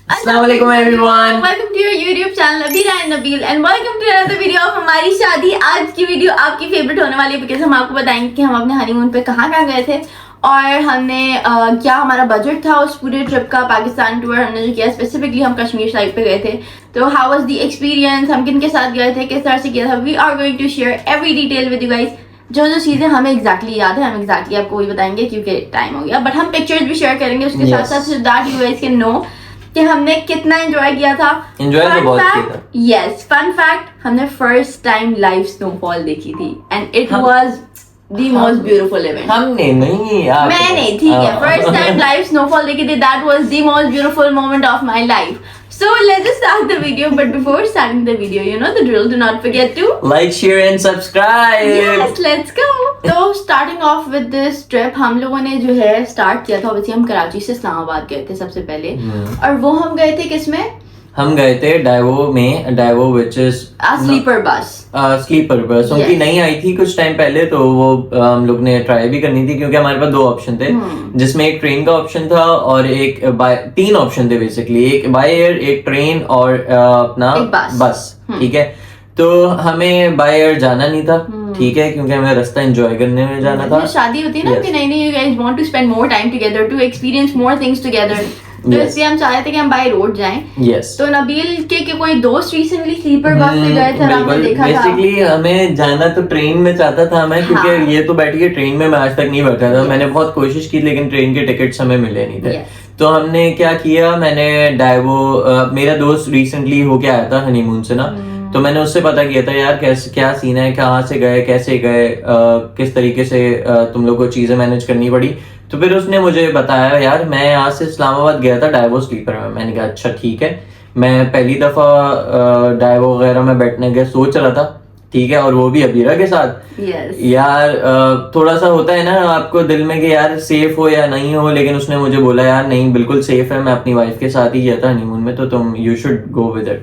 Assalamualaikum everyone. Welcome to your YouTube channel Abira and Nabil and welcome to another video of हमारी शादी। आज की video आपकी favourite होने वाली है बिकॉज हम आपको बताएंगे कि हम अपने हनीमून पे कहाँ गए थे और हमने क्या हमारा बजट था उस पूरे ट्रिप का। पाकिस्तान टूर हमने जो किया, स्पेसिफिकली हम कश्मीर साइड पे गए थे, तो हाउ वाज द एक्सपीरियंस, हम किन के साथ गए थे, किस तरह से किया था। We are going to share every detail with you guys. जो जो चीजें हमें एग्जैक्टली याद है हम एग्जैक्टली आपको वही बताएंगे क्योंकि टाइम हो गया, बट हम पिक्चर्स भी शेयर करेंगे उसके साथ साथ so that you guys can know कि हमने कितना एंजॉय किया था। एंजॉय तो बहुत किया था। यस, फन फैक्ट, हमने फर्स्ट टाइम लाइव स्नोफॉल देखी थी and it was the most beautiful event. हमने नहीं यार, मैंने, ठीक है, फर्स्ट टाइम लाइव स्नोफॉल देखी थी। That was the most beautiful moment of my life. So let's just start the video, but before starting the video, you know the drill. Do not forget to like, share and subscribe. Yes, let's go. तो starting off with this trip, हम लोगों ने जो है start किया था, वैसे हम कराची से इस्लामाबाद गए थे सबसे पहले, और वो हम गए थे किसमें? हम गए थे डाइवो में, Daewoo which is sleeper bus. Sleeper bus उनकी नई आई थी कुछ टाइम पहले, तो वो हम लोग ने ट्राई भी करनी थी क्योंकि हमारे पास दो ऑप्शन थे, जिसमें एक ट्रेन का ऑप्शन था और एक तीन ऑप्शन थे बेसिकली, एक बाय एयर, एक ट्रेन और अपना बस। ठीक है, तो हमें बाय एयर जाना नहीं था, ठीक है, क्योंकि हमें रास्ता एंजॉय करने में जाना था। शादी होती है ना कि नहीं you guys want to spend more time together to experience more things together, तो इसलिए हम चाहते थे कि हम बाय रोड जाएं। तो नबील के कोई दोस्त रिसेंटली स्लीपर बस से गए थे, हमने देखा था। बेसिकली हमें जाना तो ट्रेन में चाहता था मैं, क्योंकि ये तो बैठी है ट्रेन में, मैं आज तक नहीं बैठा था। मैंने बहुत कोशिश की लेकिन ट्रेन के टिकट्स हमें मिले नहीं थे। तो हमने क्या किया, मैंने डाइवो, मेरा दोस्त रिसेंटली होके आया था हनीमून से ना, तो मैंने उससे पता किया था यार कैसे क्या सीन है, कहाँ से गए, कैसे गए, किस तरीके से तुम लोग को चीजें मैनेज करनी पड़ी। तो फिर उसने मुझे बताया यार मैं यहाँ से इस्लामाबाद गया था डाइवो स्लीपर में। मैंने कहा अच्छा ठीक है, मैं पहली दफा डाइवो वगैरह में बैठने का सोच रहा था, ठीक है, और वो भी अबीरा के साथ। यार थोड़ा सा होता है ना आपको दिल में कि यार सेफ हो या नहीं हो, लेकिन उसने मुझे बोला यार नहीं बिल्कुल सेफ है, मैं अपनी वाइफ के साथ ही गया था हनीमून में, तो तुम you should go with it.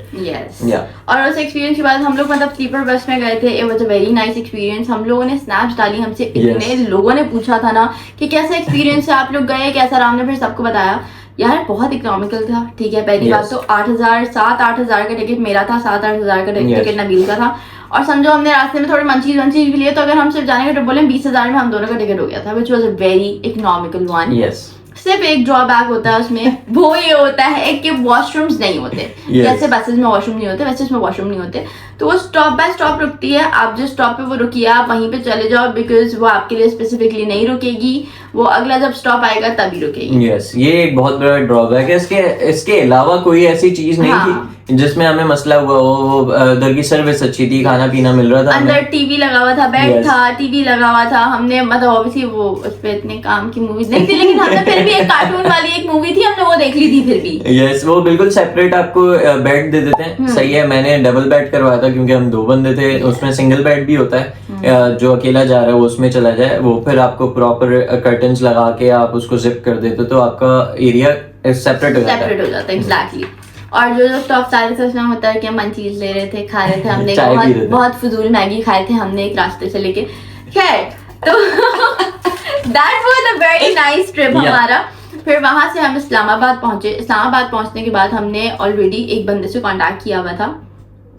और उस एक्सपीरियंस के बाद हम लोग मतलब स्लीपर बस में गए थे। It was a very nice experience. हम लोगों ने स्नैप्स डाली, हमसे इतने लोगों ने पूछा था ना कि कैसा एक्सपीरियंस है, आप लोग गए कैसा रहा। हमने फिर सबको बताया यार बहुत इकोनॉमिकल था, ठीक है। पहली बात तो 7-8 हज़ार का टिकट मेरा था, 7-8 हज़ार का टिकट नबील का था, और समझो हमने रास्ते में थोड़ी मंचीज भी लिए, तो अगर हम सिर्फ जाने का ट्रिप बोले 20,000 में हम दोनों का टिकट हो गया था, which was a very economical one. सिर्फ एक ड्रॉबैक होता है उसमें, वो ये होता है कि वॉशरूम्स नहीं होते। जैसे बसेस में वॉशरूम नहीं होते वैसे इसमें वॉशरूम नहीं होते, तो वो स्टॉप बाय स्टॉप रुकती है। आप जिस स्टॉप पे वो रुकी आप वहीं पे चले जाओ, बिकॉज वो आपके लिए स्पेसिफिकली नहीं रुकेगी, वो अगला जब स्टॉप आएगा तभी रुकेगी। ये एक बहुत बड़ा ड्रॉबैक है। इसके अलावा कोई ऐसी चीज नहीं थी जिसमें हमें मसला हुआ हो। उधर की सर्विस अच्छी थी, खाना पीना मिल रहा था, अंदर टीवी लगा हुआ था, बेड था, टीवी लगा हुआ था। हमने मतलब ऑब्वियसली वो उस पे इतने काम की मूवीज नहीं थी, लेकिन हमने फिर भी एक कार्टून वाली एक मूवी थी, हमने वो देख ली थी फिर भी। यस, वो बिल्कुल सेपरेट आपको बेड दे देते हैं। सही है, मैंने डबल बेड करवाया था क्योंकि हम 2 बंदे थे। उसमें सिंगल बेड भी होता है, जो अकेला जा रहा है वो उसमें चला जाए, वो फिर आपको प्रॉपर कर्टन्स लगा के आप उसको जिप कर देते, तो आपका एरिया सेपरेट हो जाता है। एग्जैक्टली। और जो स्टॉप सारे से उसमें होता है कि हम चीज ले रहे थे, खा रहे थे, हमने बहुत फजूल मैगी खाए थे हमने एक रास्ते से लेके। खैर, तो that was a very nice trip हमारा। फिर वहां से हम इस्लामाबाद पहुंचे। इस्लामाबाद पहुंचने के बाद हमने ऑलरेडी एक बंदे से कांटेक्ट किया हुआ था,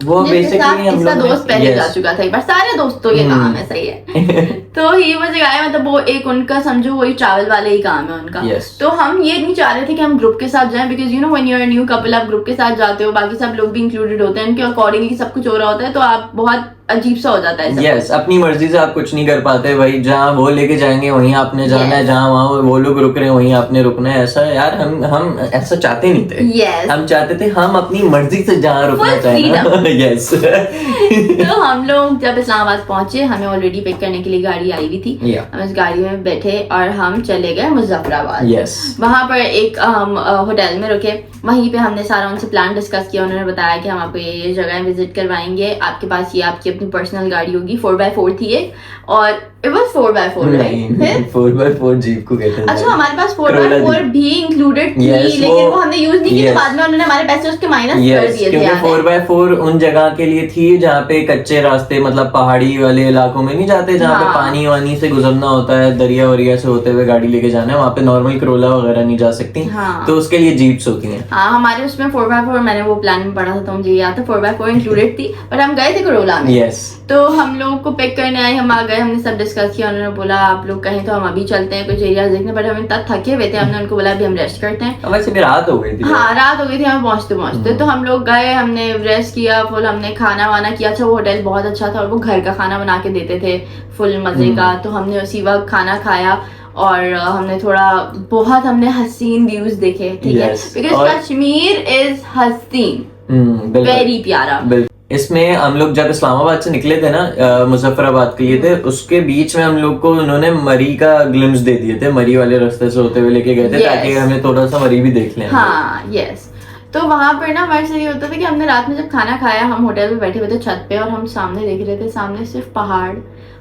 वो बेसिकली इसका दोस्त पहले जा चुका था एक बार। सारे दोस्तों के काम है, सही है। तो ही वो जगह मतलब वो एक उनका समझो वही ट्रैवल वाले ही काम है उनका। तो हम ये नहीं चाह रहे थे कि हम ग्रुप के साथ जाएं, because you know when you are new couple आप ग्रुप के साथ जाते हो, बाकी सब लोग भी इंक्लूडेड होते हैं, उनके अकॉर्डिंगली सब कुछ हो रहा होता है, तो आप बहुत अजीब सा हो जाता है। यस, अपनी मर्जी से आप कुछ नहीं कर पाते भाई, जहाँ वो लेके जाएंगे वहीं आपने जाना है, जहाँ वहाँ वो लोग रुक रहे हैं वहीं आपने रुकना है। ऐसा यार हम ऐसा चाहते नहीं थे। हम चाहते थे हम अपनी मर्जी से जहाँ रुकना चाहें। यस। तो हम लोग जब इस्लामाबाद पहुंचे, हमें ऑलरेडी पिक करने के लिए गाड़ी आई हुई थी। हम इस गाड़ी में बैठे और हम चले गए मुजफ्फराबाद। वहां पर एक होटल में रुके, वहीं पे हमने सारा उनसे प्लान डिस्कस किया। उन्होंने बताया कि हम आपको ये जगह विजिट करवाएंगे, आपके पास ये आपकी अपनी पर्सनल गाड़ी होगी, 4x4 थी एक, और It was 4x4, right? नहीं 4x4 जीप को कहते हैं। अच्छा हमारे पास Corolla 4x4 भी इंक्लूडेड थी, Yes, लेकिन वो हमने यूज नहीं की, तो yes. बाद में उन्होंने हमारे पैसे उसके माइनस कर Yes, दिए थे। क्योंकि याद है? 4x4 उन जगह के लिए थी जहाँ पे कच्चे रास्ते, मतलब पहाड़ी वाले इलाकों में नहीं जाते, जहाँ पे हाँ। पानी वानी से गुजरना होता है, दरिया वरिया से होते हुए गाड़ी लेके जाना है, वहाँ पे नॉर्मल Corolla वगैरह नहीं जा सकती, हाँ। तो उसके लिए जीप्स होती हैं। हाँ हमारे उसमें 4x4, मैंने वो प्लान में पढ़ा था तो मुझे याद था 4x4 इंक्लूडेड थी, बट हम गए थे Corolla में। Yes. तो हम लोग को पिक करने आए, हम आ गए, हमने सब डिस्कस किया, उन्होंने बोला आप लोग कहें तो हम अभी चलते हैं कुछ एरिया देखने, बट हम इतना थके हुए थे, हमने उनको बोला अभी हम रेस्ट करते हैं। वैसे भी रात हो गई थी। हाँ रात हो गई थी हमें पहुंचते पहुंचते, तो हम लोग गए, हमने रेस्ट किया फुल, हमने खाना वाना किया। अच्छा वो होटल बहुत अच्छा था और वो घर का खाना बना के देते थे फुल मजे का, तो हमने उसी वक्त खाना खाया और हमने बहुत हमने हसीन व्यूज देखे, ठीक है, Yes, बिकॉज और- कश्मीर इज हसीन, बिल्कुल। वेरी प्यारा। इसमें हम लोग जब इस्लामाबाद से निकले थे ना, मुजफ्फराबाद के लिए थे, उसके बीच में हम लोग को उन्होंने मरी का ग्लिम्स दे दिए थे, मरी वाले रास्ते से होते हुए लेके गए थे, Yes. ताकि हमें थोड़ा सा मरी भी देख लें। हाँ यस, तो वहां पर ना हमारे साथ ये होता था कि हमने रात में जब खाना खाया, हम होटल में बैठे हुए थे छत पे और हम सामने देख रहे थे, सामने सिर्फ पहाड़,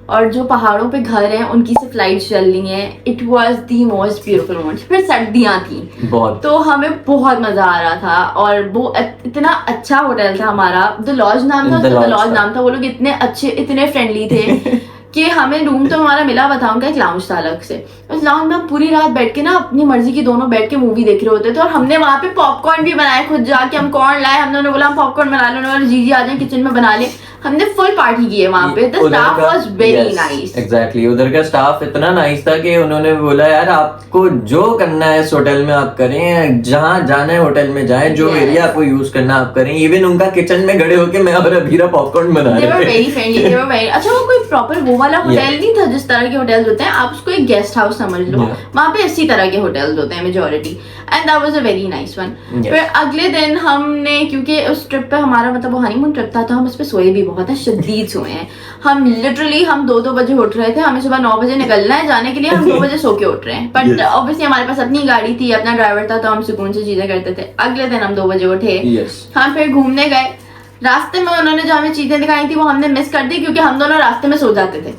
और जो पहाड़ों पे घर हैं उनकी सिर्फ लाइट्स चल रही हैं। It was the most beautiful moment. फिर सर्दियां थी बहुत, तो हमें बहुत मजा आ रहा था, और वो इतना अच्छा होटल था हमारा, द लॉज नाम था, द लॉज नाम था। वो लोग इतने अच्छे, इतने फ्रेंडली थे कि हमें रूम तो हमारा मिला, बताऊं क्या, एक लाउंज था अलग से। उस लाउंज में हम पूरी रात बैठ के ना अपनी मर्जी की दोनों बैठ के मूवी देख रहे होते थे, और हमने वहां पे पॉपकॉर्न भी बनाया खुद जाके, हम कॉर्न लाए, हमने उन्हें बोला हम पॉपकॉर्न बना लो, उन्होंने जी आ जाए किचन में बना ले, हमने फुल पार्टी की है वहां पे। The staff was very nice. Exactly, उधर का स्टाफ इतना नाइस था कि उन्होंने बोला यार आपको जो करना है इस होटल में आप करें, जहाँ जाना है होटल में जाएं, जो Yes. एरिया आपको यूज करना आप करें। इवन उनका किचन में खड़े होके मैं और अभीरा पॉपकॉर्न बना They were रहे थे। very friendly, they were very... अच्छा वो कोई प्रॉपर वो वाला होटल नहीं था जिस तरह के होटल्स होते हैं, आप उसको एक गेस्ट हाउस समझ लो। Yeah. वहाँ पे इसी तरह के होटल्स होते हैं majority, and that was a very nice one. Yes. फिर अगले दिन हमने, क्योंकि उस ट्रिप पे हमारा मतलब वो हनीमून ट्रिप था, तो हम उस पे सोए भी बहुत है, शदीद सोए हैं हम। लिटरली हम 2-2 बजे उठ रहे थे, हमें सुबह 9 बजे निकलना है जाने के लिए, हम 2 बजे सो के उठ रहे हैं। But Yes. ऑब्वियसली हमारे पास अपनी गाड़ी थी, अपना ड्राइवर था, तो हम सुकून से चीजें करते थे। अगले दिन हम 2 बजे उठे, Yes. हम फिर घूमने गए। रास्ते में उन्होंने जो हमें चीजें दिखाई थी वो हमने मिस कर दी, क्योंकि हम दोनों रास्ते में सो जाते थे।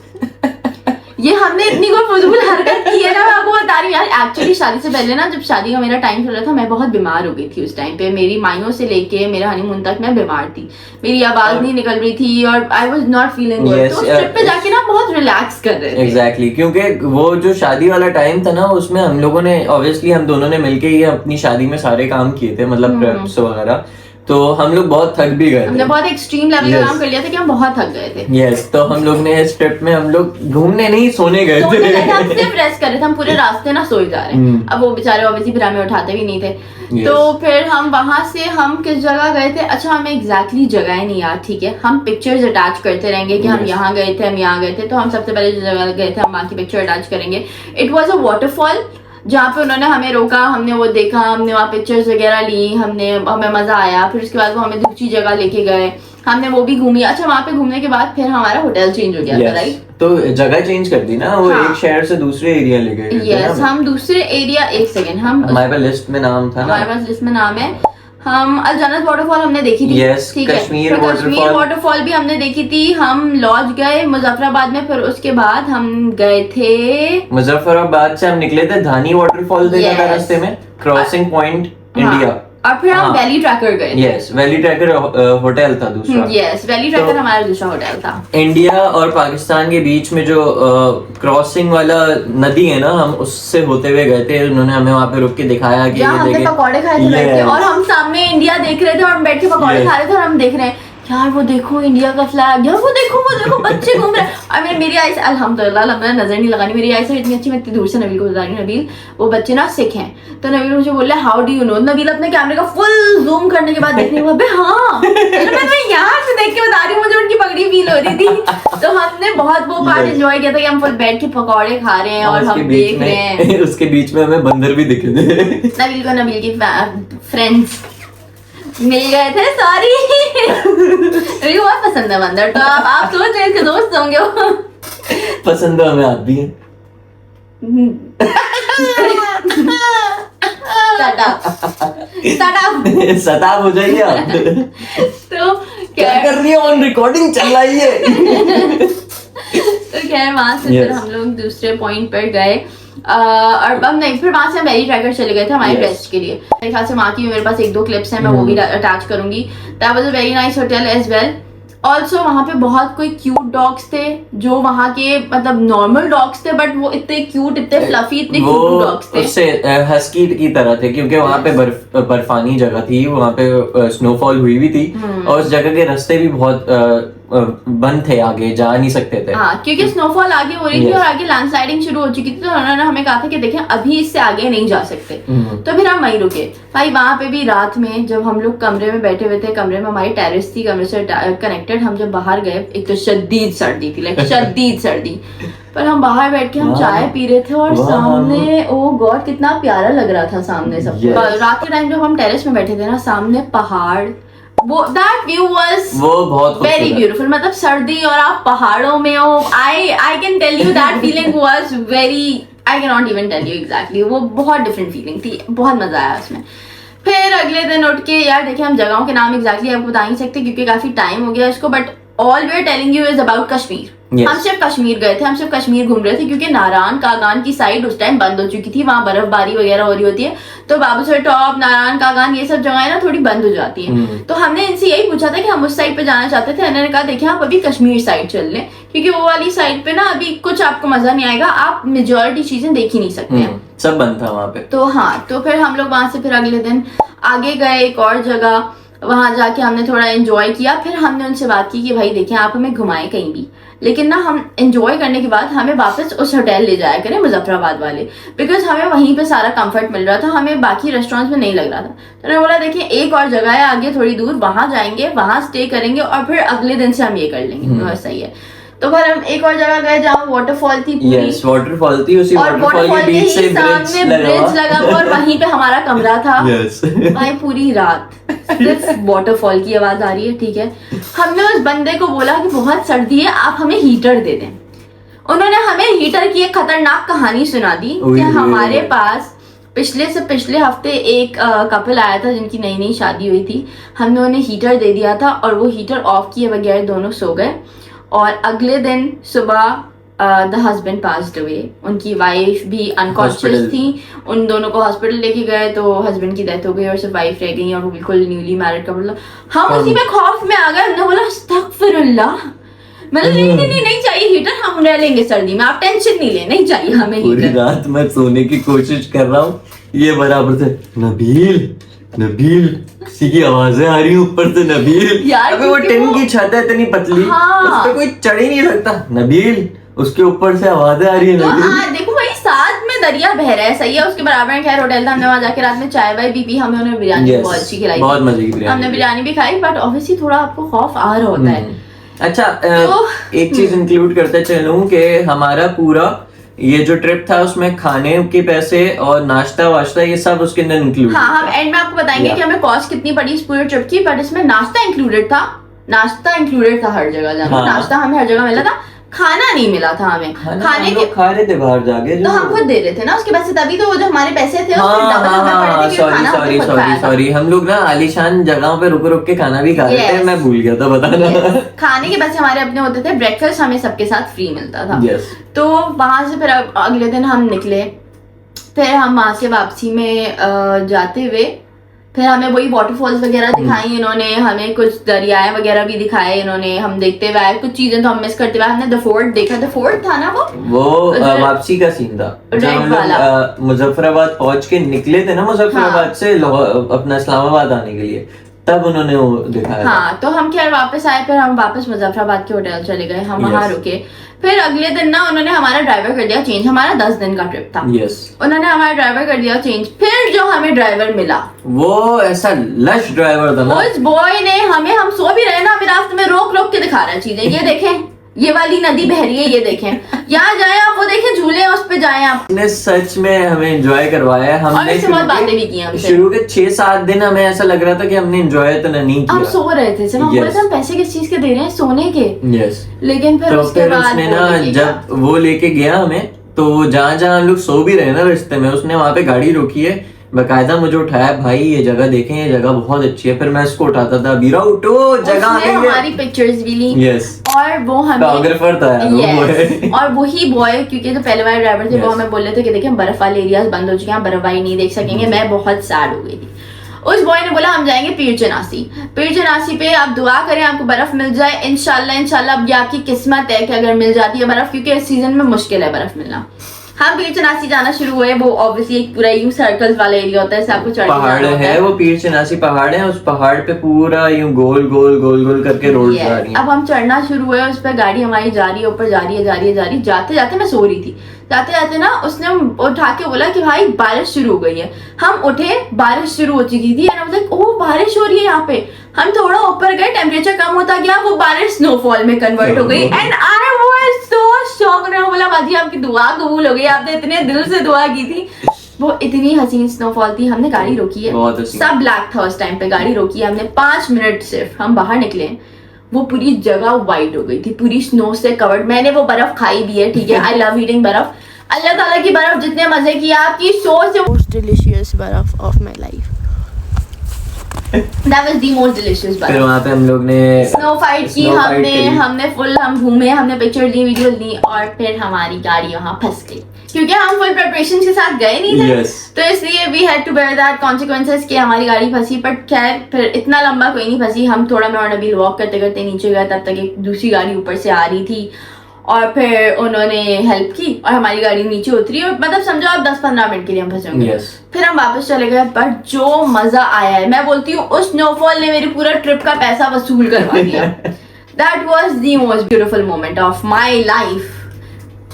ये हमने इतनी कोई फजूल हरकत की है ना, मैं आपको बता रही हूँ यार। एक्चुअली शादी से पहले ना, जब शादी का मेरा टाइम चल रहा था, मैं बहुत बीमार हो गई थी उस टाइम पे। मेरी माइयों से लेके मेरे हनीमून तक मैं बीमार थी, मेरी आवाज नहीं निकल रही थी और I was not feeling good. Yes, तो उस ट्रिप पे जाके ना बहुत रिलैक्स कर रहे थे। एग्जैक्टली, क्योंकि वो जो शादी वाला टाइम था ना, उसमें हम लोगों ने ऑब्वियसली हम दोनों ने मिलके ये अपनी शादी में सारे काम किए थे, मतलब प्रेप्स वगैरह, तो हम लोग बहुत थक भी गए हमने थे। बहुत एक्सट्रीम लेवल का Yes. काम कर लिया था कि हम बहुत थक गए थे। यस, तो हम लोग ने इस ट्रिप में हम लोग घूमने नहीं सोने गए सोने गए थे, हम थे। सिर्फ रेस्ट कर रहे थे, हम पूरे रास्ते ना सोए जा रहे हैं। अब वो बेचारे ऑब्वियसली फिर हमें उठाते भी नहीं थे। Yes. तो फिर हम वहां से हम किस जगह गए थे, अच्छा हमें एग्जैक्टली जगह नहीं याद, ठीक है, हम पिक्चर्स अटैच करते रहेंगे कि हम Yes. यहाँ गए थे, हम यहाँ गए थे। तो हम सबसे पहले जो जगह गए थे, हम वहाँ की पिक्चर अटैच करेंगे। इट वॉज अ वाटरफॉल, जहाँ पे उन्होंने हमें रोका, हमने वो देखा, हमने वहाँ पिक्चर्स वगैरह ली, हमें मजा आया। फिर उसके बाद वो हमें दूसरी जगह लेके गए, हमने वो भी घूमी। अच्छा वहाँ पे घूमने के बाद फिर हमारा होटल चेंज हो गया था, राइट? तो जगह चेंज कर दी ना, वो हाँ. एक शहर से दूसरे एरिया ले गए थे यस, ना। हम दूसरे एरिया, एक सेकेंड, हम हमारे पास लिस्ट में नाम था ना। हमारे पास लिस्ट में नाम है, हम अल जन्नत वाटरफॉल हमने देखी थी। Yes, ठीक है, कश्मीर फिर कश्मीर waterfall। वाटरफॉल भी हमने देखी थी। हम लॉज गए मुजफ्फराबाद में, फिर उसके बाद हम गए थे मुजफ्फराबाद से हम निकले थे, धानी वाटरफॉल देखा था Yes. रास्ते में, क्रॉसिंग पॉइंट इंडिया। और फिर हम हाँ. वैली ट्रैकर गए थे। यस, वैली ट्रैकर होटल था दूसरा। यस, वैली ट्रैकर तो- हमारा दूसरा होटल था। इंडिया और पाकिस्तान के बीच में जो क्रॉसिंग वाला नदी है ना, हम उससे होते हुए गए थे। उन्होंने हमें वहाँ पे रुक के दिखाया कि जहाँ ये हमने देखें। पकौड़े खाए थे बैठ के, Yes. और हम सामने इंडिया देख रहे थे और हम बैठ के पकौड़े Yes. खा रहे थे, और हम देख रहे हैं यार वो देखो इंडिया का फ्लैग, यार वो देखो बच्चे घूम रहे हैं। और मेरी आई से अल्हम्दुलिल्लाह नजर नहीं लगानी, मेरी आई से इतनी अच्छी, मैं इतनी दूर से नबील को बता रही हूँ, नबील वो बच्चे ना सिख हैं। तो नबील मुझे बोल रहा है how do you know. Nabeel अपने कैमरे का फुल जूम करने के बाद देखने के बाद हाँ मैं यहाँ से देख के बता रही हूँ, मुझे उनकी पगड़ी फील हो रही थी। तो हमने बहुत वो पार्ट एंजॉय किया था कि हम फुल बैठ के पकौड़े खा रहे हैं और उसके हम बीच देख रहे हैं। में उसके बीच में हमें बंदर भी दिखे थे। नबील को नबील की फ्रेंड्स मिल गए थे, सॉरी। मेरी बहुत पसंद है बंदर, तो आप सोच रहे थे दोस्त होंगे वो। पसंद तो हमें आप भी हैं। Shut up. सताब हो जाइए आप। तो क्या कर रही है? ऑन रिकॉर्डिंग चल रही है। तो खैर वहां से फिर हम लोग दूसरे पॉइंट पर गए और अब नहीं, फिर वहां से हम वेरी ट्रैकर चले गए थे हमारे बेस्ट के लिए। मेरे ख्याल से वहां की मेरे पास 1-2 क्लिप्स हैं, मैं वो भी अटैच करूंगी। That was a very nice hotel as well. Also वहां पे बहुत कोई क्यूट डॉग्स थे जो वहां के मतलब नॉर्मल डॉग्स थे, बट वो इतने क्यूट, इतने फ्लफी, इतने क्यूट डॉग्स थे। उससे हस्की की तरह थे क्योंकि वहां पे बर्फानी जगह थी, वहां पे स्नोफॉल हुई भी थी और उस जगह के रास्ते भी बहुत बंद थे, आगे जा नहीं सकते थे। हाँ, क्योंकि स्नोफॉल आगे हो रही थी और आगे लैंडस्लाइडिंग शुरू हो चुकी थी, तो उन्होंने हमें कहा था कि देखें अभी इससे आगे नहीं जा सकते। तो फिर हम वहीं रुके भाई। वहां पे भी रात में जब हम लोग कमरे में बैठे हुए थे, कमरे में हमारी टेरेस थी, कमरे से कनेक्टेड, हम जब बाहर गए, एक तो शदीद सर्दी थी, लाइक शदीद सर्दी, पर हम बाहर बैठ के हम चाय पी रहे थे और सामने ओ गॉड कितना प्यारा लग रहा था सामने सब। रात के टाइम जब हम टेरेस में बैठे थे ना, सामने पहाड़, वो that view was बहुत very beautiful। मतलब सर्दी और आप पहाड़ों में हो, I can tell you that feeling was very, I cannot even tell you exactly। वो बहुत different feeling थी, बहुत मजा आया उसमें। फिर अगले दिन उठ के यार देखिए, हम जगहों के नाम एग्जैक्टली आपको बता नहीं सकते क्योंकि काफी टाइम हो गया इसको, but all we are telling you is about Kashmir. हम सिर्फ कश्मीर गए थे, हम सिर्फ कश्मीर घूम रहे थे क्योंकि नारायण कागान की साइड उस टाइम बंद हो चुकी थी, वहां बर्फबारी वगैरह हो रही होती है, तो बाबूसर टॉप, नारायण कागान, ये सब जगह ना थोड़ी बंद हो जाती है। तो हमने इनसे यही पूछा था कि हम उस साइड पे जाना चाहते थे। इन्होंने कहा देखिए आप अभी कश्मीर साइड चल लें क्योंकि वो वाली साइड पे ना अभी कुछ आपको मजा नहीं आएगा, आप मेजोरिटी चीजें देख ही नहीं सकते हैं, सब बंद था वहां पे। तो हाँ, तो फिर हम लोग वहां से फिर अगले दिन आगे गए एक और जगह, वहां जाके हमने थोड़ा एंजॉय किया। फिर हमने उनसे बात की कि भाई देखिए आप हमें घुमाएं कहीं भी, लेकिन ना हम एंजॉय करने के बाद हमें वापस उस होटल ले जाया करें मुजफ्फराबाद वाले, बिकॉज हमें वहीं पे सारा कंफर्ट मिल रहा था, हमें बाकी रेस्टोरेंट्स में नहीं लग रहा था। तो उन्होंने बोला देखिए एक और जगह है आगे थोड़ी दूर, वहां जाएंगे, वहां स्टे करेंगे और फिर अगले दिन से हम ये कर लेंगे। तो सही है। तो फिर हम एक और जगह गए जहाँ वाटरफॉल थी पूरी, वाटरफॉल थी, उसी वाटरफॉल के बीच से ब्रिज लगा हुआ और वहीं पे हमारा कमरा था। भाई पूरी रात सिर्फ वाटरफॉल की आवाज आ रही है, ठीक है। हमने उस बंदे को बोला कि बहुत सर्दी है, आप हमें हीटर दे दें। उन्होंने हमें हीटर की एक खतरनाक कहानी सुना दी कि हमारे पास पिछले हफ्ते एक कपल आया था जिनकी नई नई शादी हुई थी, हमने उन्हें हीटर दे दिया था और वो हीटर ऑफ किए बगैर दोनों सो गए और अगले दिन सुबह द हस्बैंड पास्ड अवे, उनकी वाइफ भी अनकॉन्शियस थी, उन दोनों को हॉस्पिटल लेके गए तो हस्बैंड की डेथ हो गई और सिर्फ वाइफ रह गई और वो बिल्कुल न्यूली मैरिड कपल। हम उसी में खौफ में आ गए, हमने बोला अस्तगफिरुल्लाह, मतलब नहीं चाहिए हीटर, हम रह लेंगे सर्दी में, आप टेंशन नहीं ले, नहीं चाहिए हमें हीटर। पूरी रात मैं सोने की कोशिश कर रहा हूँ, ये बराबर से नबील किसी की आवाजें आ रही है ऊपर से, नबील अबे वो टिन की छत है इतनी पतली, उस पे कोई चढ़ ही नहीं सकता, नबील उसके ऊपर से आवाजें आ रही है। तो हाँ देखो भाई, साथ में दरिया बह रहा है, सही है, उसके बराबर में खैर होटल था, हमने वहां जाके रात में चाय वाय भी पी, हमें उन्हें बिरयानी बहुत अच्छी खिलाई, बहुत मजे की बिरयानी, हमने बिरयानी भी खाई, बट ऑब्वियसली थोड़ा आपको खौफ आ रहा होता है। अच्छा एक चीज इंक्लूड करते चलूं कि हमारा पूरा ये जो ट्रिप था उसमें खाने के पैसे और नाश्ता वाश्ता ये सब उसके अंदर इंक्लूड। हाँ, हम एंड में आपको बताएंगे कि हमें कॉस्ट कितनी पड़ी इस पूरे ट्रिप की, बट इसमें नाश्ता इंक्लूडेड था, हर जगह जाना, नाश्ता हमें हर जगह मिला था, खाना नहीं मिला था हमें। खाने के खा रहे थे बाहर जाके, तो हम खुद दे रहे थे ना उसके पैसे, तभी तो वो जो हमारे पैसे थे डबल हमें पड़े थे क्योंकि खाना सॉरी हम लोग ना आलीशान जगहों पे रुक के खाना भी खा रहे थे, मैं भूल गया था बताना। खाने के पैसे हमारे अपने होते थे, ब्रेकफास्ट हमें सबके साथ फ्री मिलता था। तो वहां से फिर अगले दिन हम निकले, फिर हम वहां से वापसी में जाते हुए फिर हमें वही वाटरफॉल्स वगैरह दिखाई इन्होंने, हमें कुछ दरियाएं वगैरह भी दिखाए इन्होंने, हम देखते हुए आए, कुछ चीजें तो हम मिस करते हुए, हमने द फोर्ट देखा, द फोर्ट था ना वो वापसी का सीन था जब हम लोग मुजफ्फराबाद पहुंच के निकले थे ना, मुजफ्फराबाद से अपना इस्लामाबाद आने के लिए, तब उन्होंने वो दिखाया। हाँ, तो हम खैर वापस आए, फिर हम वापस मुजफ्फराबाद के होटल चले गए, हम वहां रुके। फिर अगले दिन ना उन्होंने हमारा ड्राइवर कर दिया चेंज, हमारा 10 दिन का ट्रिप था, उन्होंने हमारा ड्राइवर कर दिया चेंज। फिर जो हमें ड्राइवर मिला वो ऐसा लश ड्राइवर था ना, उस बॉय ने हमें, हम सो भी रहे ना, हमें रास्ते में रोक रोक के दिखा रहा है चीजें, ये देखें ये वाली नदी बह रही है, ये देखें, यहाँ जाए आप, वो देखें झूले उस पे जाए आप। ने सच में हमें एंजॉय करवाया, हमने बहुत बातें भी की हमसे। शुरू के 6-7 दिन हमें ऐसा लग रहा था कि हमने एंजॉय तो नहीं किया, हम सो रहे थे, हम बोल रहे थे हम पैसे किस चीज के दे रहे हैं, सोने के। लेकिन फिर उसके बाद उसने ना जब वो लेके गया हमें, तो जहाँ जहाँ हम लोग सो भी रहे ना रास्ते में, उसने वहाँ पे गाड़ी रोकी है, बकायदा मुझे उठाया, भाई ये जगह देखें, ये जगह बहुत अच्छी है। फिर मैं इसको उठाता था, बीरा उठो, जगह हमारी पिक्चर्स भी ली। और वो हमें फोटोग्राफर था यार वो Yes. boy। और वही बॉय, क्योंकि जो पहले वाले ड्राइवर थे वो Yes. हमें बोल रहे थे कि देखिए बर्फ वाले एरियाज बंद हो चुके हैं, आप बर्फबारी नहीं देख सकेंगे। मैं बहुत सैड हो गई थी। उस बॉय ने बोला हम जाएंगे पीर चनासी। पीर चनासी पे आप दुआ करें आपको बर्फ मिल जाए, इंशाल्लाह इंशाल्लाह। अब ये आपकी किस्मत है कि अगर मिल जाती है बर्फ, क्योंकि इस सीजन में मुश्किल है बर्फ मिलना। हम पीर चनासी जाना शुरू हुए। वो ऑब्वियसली एक पूरा यूं सर्कल्स वाला एरिया होता है, जैसे आपको चढ़ पहाड़ है, वो पीर चनासी पहाड़ है, उस पहाड़ पे पूरा यूं गोल गोल गोल गोल करके रोड जा रही है। अब हम चढ़ना शुरू हुए, उस पर गाड़ी हमारी जा रही है, ऊपर जा रही है, जा रही है, जा रही है। जाते जाते मैं सो रही थी, जाते जाते ना उसने उठा के बोला कि भाई बारिश शुरू हो गई है। हम उठे, बारिश शुरू हो चुकी थी। And I was like oh बारिश हो रही है यहाँ पे। हम थोड़ा ऊपर गए, टेम्परेचर कम होता गया, वो बारिश स्नोफॉल में कन्वर्ट हो गई। And I was so shocked. मैं बोला बाजी आपकी दुआ कबूल हो गई, आपने इतने दिल से दुआ की थी। वो इतनी हसीन स्नोफॉल थी। हमने गाड़ी रोकी है, सब ब्लैक था उस टाइम पे। गाड़ी रोकी है हमने 5 मिनट सिर्फ। हम बाहर निकले, वो पूरी जगह वाइट हो गई थी, पूरी स्नो से कवर्ड। मैंने वो बर्फ खाई भी है, ठीक है, आई लव ईटिंग बर्फ। अल्लाह ताला की बर्फ जितने मजे की आपकी सोच, मोस्ट डिलीशियस बर्फ of my life. That was the most delicious फिर वहाँ पे हम लोग ने स्नो फाइट की। हमने फुल हम घूमे, हमने पिक्चर ली, वीडियो ली, और फिर हमारी गाड़ी वहाँ फंस गई क्योंकि हम फुल प्रिपरेशन के साथ गए नहीं थे। तो इसलिए we had to bear that consequences कि हमारी गाड़ी फंसी। बट खैर फिर इतना लंबा कोई नहीं फंसी। हम थोड़ा मैं और नबील वॉक करते करते नीचे गए, तब तक एक दूसरी गाड़ी ऊपर से आ रही थी और फिर उन्होंने हेल्प की और हमारी गाड़ी नीचे उतरी। और मतलब समझो आप 10-15 मिनट के लिए हम फंसे होंगे। फिर हम वापस चले गए। बट जो मजा आया है, मैं बोलती हूँ उस स्नोफॉल ने मेरे पूरा ट्रिप का पैसा वसूल करवा दिया। That was the most beautiful moment of my life.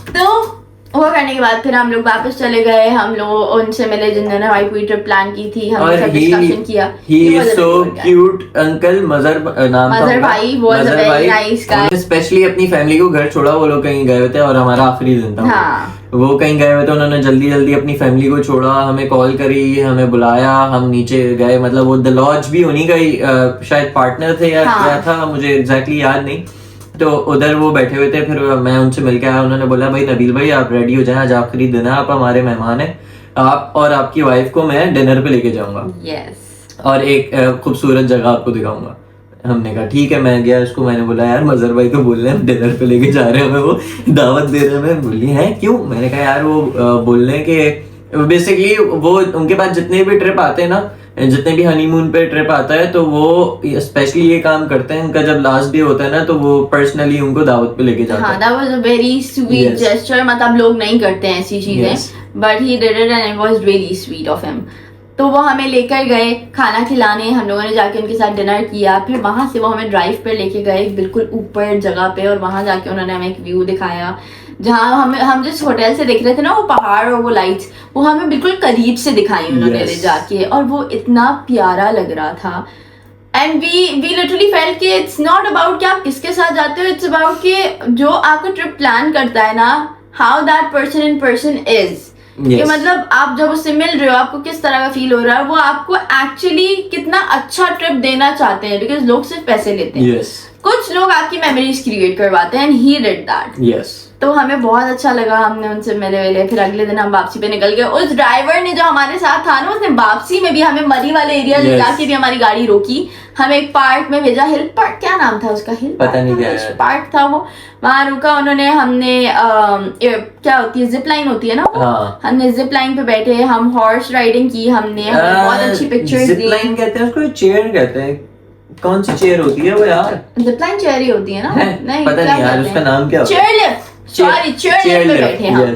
तो वो करने के बाद फिर हम लोग वापस चले गए। हम लोग उनसे मिले जिन्होंने हमारी पूरी ट्रिप प्लान की थी। हमने सब डिस्कशन किया। He is so cute uncle, मजर नाम था मजर भाई was a very nice guy। Specially अपनी फैमिली को घर छोड़ा, वो लोग कहीं गए हुए थे और हमारा आखिरी दिन था। हाँ। वो कहीं गए हुए थे, उन्होंने जल्दी जल्दी अपनी फैमिली को छोड़ा, हमें कॉल करी, हमें बुलाया, हम नीचे गए। मतलब वो द लॉज भी उन्हीं का ही शायद पार्टनर थे या क्या था, मुझे एग्जैक्टली याद नहीं। तो उधर वो बैठे हुए थे, फिर मैं उनसे मिलके आया। उन्होंने बोला भाई नबील भाई आप रेडी हो जाएं, आज आखिरी दिन है, आप हमारे मेहमान हैं, आप और आपकी वाइफ को मैं डिनर पे लेके जाऊंगा। और एक खूबसूरत जगह आपको दिखाऊंगा। हमने कहा ठीक है। मैं गया, उसको मैंने बोला यार मजर भाई तो बोल रहे हैं डिनर पे लेके जा रहे हैं, हमें वो दावत दे रहे हैं। मैं बोली है क्यों? मैंने कहा यार वो बोल रहे हैं कि बेसिकली वो उनके पास जितने भी ट्रिप आते हैं ना, जितने भी हनीमून पे ट्रिप आता है, तो वो स्पेशली ये काम करते हैं। उनका जब लास्ट डे होता है ना, तो वो पर्सनली उनको दावत पे लेके जाते हैं। that was a very sweet gesture। मतलब लोग नहीं करते हैं ऐसी चीजें, but he did it and it was really sweet of him। तो वो हमें लेकर गए खाना खिलाने, हम लोगों ने जाके उनके साथ डिनर किया। फिर वहां से वो हमें ड्राइव पे लेके गए बिल्कुल ऊपर जगह पे, और वहां जाके उन्होंने हमें एक व्यू दिखाया जहाँ हम जिस होटल से देख रहे थे ना वो पहाड़ और वो लाइट्स, वो हमें बिल्कुल करीब से दिखाई उन्होंने ले जाके, और वो इतना प्यारा लग रहा था। एंड वी लिटरली फेल्ट कि इट्स नॉट अबाउट कि आप किसके साथ जाते हो, इट्स अबाउट कि जो आपको ट्रिप प्लान करता है ना, how that person in person is. कि मतलब आप जब उससे मिल रहे हो आपको किस तरह का फील हो रहा है, वो आपको एक्चुअली कितना अच्छा ट्रिप देना चाहते हैं। बिकॉज लोग सिर्फ पैसे लेते हैं, कुछ लोग आपकी मेमोरीज क्रिएट करवाते हैं, एंड ही डिड दैट। तो हमें बहुत अच्छा लगा, हमने उनसे मिले। फिर अगले दिन हम वापसी पे निकल गए। उस ड्राइवर ने जो हमारे साथ था ना, उसने वापसी में भी हमें मरी वाले एरिया ले जाके भी हमारी गाड़ी रोकी, हमें एक पार्क में भेजा। हिल पार्क, क्या नाम था उसका? हिल पता नहीं क्या पार्क था वो। वहां रुका उन्होंने, हमने क्या होती है जिप लाइन होती है ना वो, हमने जिप लाइन पे बैठे, हम हॉर्स राइडिंग की, हमने बहुत अच्छी पिक्चर्स ली। जिप लाइन कहते हैं उसको, चेयर कहते हैं। कौन सी चेयर होती है वो यार? जिप लाइन चेयर ही होती है ना? नहीं पता नहीं यार उसका नाम क्या होता है। Chair lift, sorry chair lift पे बैठे हम।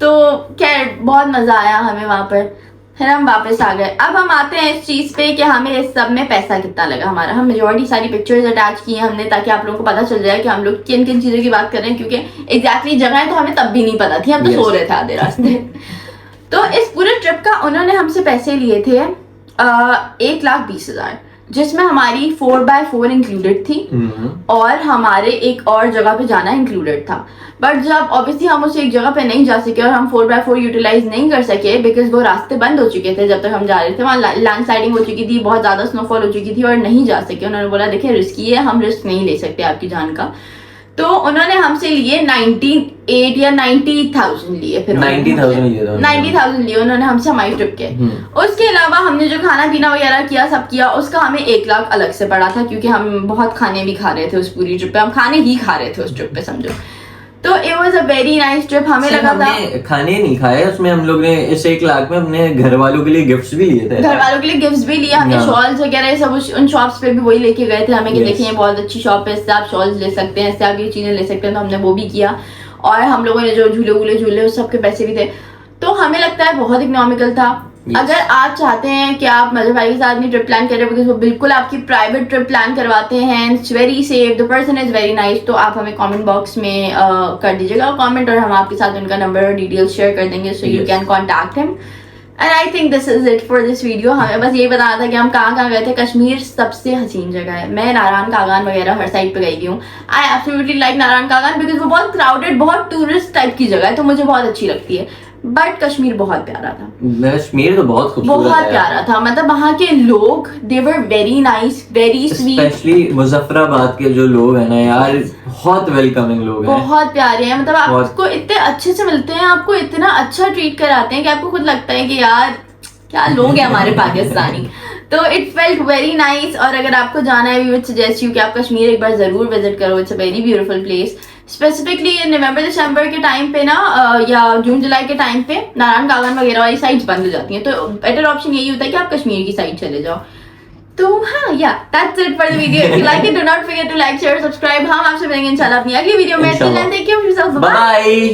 तो खैर बहुत मजा आया हमें वहां पर। फिर हम वापस आ गए। अब हम आते हैं इस चीज पे कि हमें इस सब में पैसा कितना लगा हमारा। हम मेजॉरिटी सारी पिक्चर्स अटैच की हैं हमने, ताकि आप लोगों को पता चल जाए कि हम लोग किन किन चीजों की बात कर रहे हैं, क्योंकि एग्जैक्टली जगह तो हमें तब भी नहीं पता थी, हम तो सो रहे थे आधे रास्ते। तो इस पूरे ट्रिप का उन्होंने हमसे पैसे लिए थे 1,20,000, जिसमें हमारी 4x4 इंक्लूडेड थी और हमारे एक और जगह पे जाना इंक्लूडेड था। बट जब ऑब्वियसली हम उस एक जगह पे नहीं जा सके और हम 4x4 यूटिलाइज नहीं कर सके, बिकॉज वो रास्ते बंद हो चुके थे जब तक हम जा रहे थे। वहाँ लैंडस्लाइडिंग हो चुकी थी, बहुत ज्यादा स्नोफॉल हो चुकी थी और नहीं जा सके। उन्होंने बोला देखिए रिस्की है, हम रिस्क नहीं ले सकते आपकी जान का। तो उन्होंने हमसे लिए 98 या 90,000 लिए, फिर 90,000 लिए थे 90,000 लिए उन्होंने हमसे हमारी ट्रिप के। उसके अलावा हमने जो खाना पीना वगैरह किया सब किया, उसका हमें 1 लाख अलग से पड़ा था, क्योंकि हम बहुत खाने भी खा रहे थे उस पूरी ट्रिप पे, हम खाने ही खा रहे थे उस ट्रिप पे समझो। तो it was a very nice trip. हमें लगा था खाने नहीं खाए उसमें, हम लोग ने इस 1 लाख में अपने घर वालों के लिए गिफ्ट्स भी लिए थे, घर वालों के लिए गिफ्ट्स भी लिए, हमने शॉल्स वगैरह सब उन शॉप्स पे भी वही लेके गए थे हमें कि देखिए ये बहुत अच्छी शॉप है, इससे आप शॉल्स ले सकते हैं, इससे आप ये चीजें ले सकते हैं, तो हमने वो भी किया। और हम लोगों ने जो झूले उस सब के पैसे भी थे, तो हमें लगता है बहुत इकोनॉमिकल था। अगर आप चाहते हैं कि आप मजहब भाई के साथ अपनी ट्रिप प्लान करें, बिकॉज वो बिल्कुल आपकी प्राइवेट ट्रिप प्लान करवाते हैं, it's very safe, the person is very nice, तो आप हमें कमेंट बॉक्स में कर दीजिएगा कमेंट, और हम आपके साथ उनका नंबर और डिटेल्स शेयर कर देंगे, so you can contact him. And I think this is it for this video. हमें बस ये बताना था कि हम कहाँ गए थे। कश्मीर सबसे हसीन जगह है, मैं नारायण कागान वगैरह हर साइड पे गई हूँ। I absolutely like Narayan Kaghan because वो बहुत क्राउडेड, बहुत टूरिस्ट टाइप की जगह है, तो मुझे बहुत अच्छी लगती है। बट कश्मीर बहुत प्यारा था, कश्मीर तो बहुत खूबसूरत बहुत प्यारा था। मतलब वहाँ के लोग they were very nice, very sweet, specially Muzaffarabad के जो लोग हैं ना यार, बहुत वेलकमिंग लोग हैं, बहुत प्यारे हैं। मतलब आपको इतने अच्छे से मिलते हैं, आपको इतना अच्छा ट्रीट कराते हैं कि आपको खुद लगता है कि यार क्या लोग हैं हमारे पाकिस्तानी। तो इट फेल्ट वेरी नाइस। और अगर आपको जाना है, वी वुड सजेस्ट यू कि आप कश्मीर एक बार जरूर विजिट करो, it's a very beautiful place. Specifically November December के टाइम पे ना, या जून जुलाई के टाइम पे नारायण कागान वगैरह वाली साइड्स बंद हो जाती हैं, तो बेटर ऑप्शन यही होता है कि आप कश्मीर की साइड चले जाओ। तो हाँ, या that's it for the video. If you like it, do not forget to like, share, subscribe. हम आपसे मिलेंगे इंशाल्लाह अपनी अगली वीडियो में। Till then take care of yourself, bye.